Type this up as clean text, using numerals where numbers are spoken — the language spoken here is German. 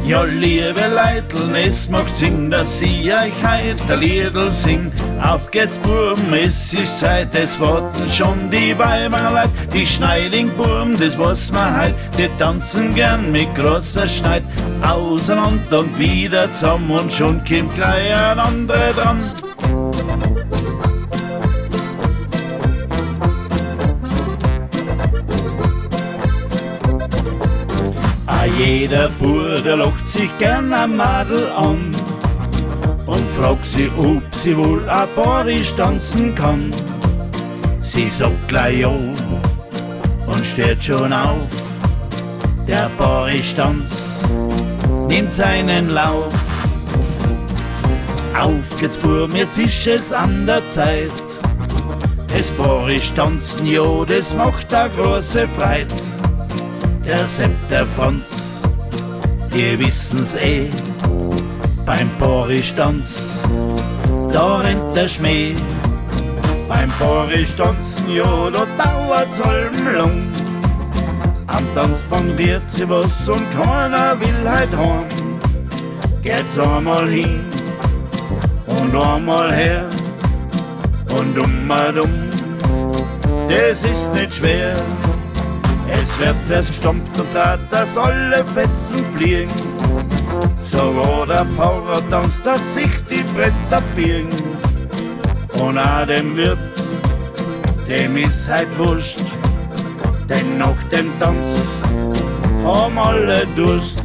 Ja, liebe Leitl, es macht Sinn, dass ich euch heut ein Liedl sing. Auf geht's, Burm, es ist Zeit, es warten schon die Weiberleut. Die Schneiding-Burm, das weiß man heut, die tanzen gern mit großer Schneid. Auseinander und wieder zusammen und schon kommt gleich ein anderer dran. Jeder Bur, der lacht sich gern am Madel an und fragt sich, ob sie wohl ein Borisch tanzen kann. Sie sagt gleich ja und steht schon auf. Der Borisch-Tanz nimmt seinen Lauf. Auf geht's, Burm, jetzt ist es an der Zeit. Das Borisch-Tanzen, ja, das macht a große Freude. Der Sepp, der Franz, die wissen's eh, beim Borisch-Tanz, da rennt der Schmäh. Beim Borisch-Tanzen, ja, da dauert's halbenlang. Am Tanzband rührt sie was und keiner will heut heim. Geht's einmal hin und einmal her und dumm, das ist nicht schwer. Es wird erst gestampft und tat, dass alle Fetzen fliegen. Sogar der Pfarrer tanzt, dass sich die Bretter biegen. Und auch dem Wirt, dem ist heut wurscht, denn nach dem Tanz haben alle Durst.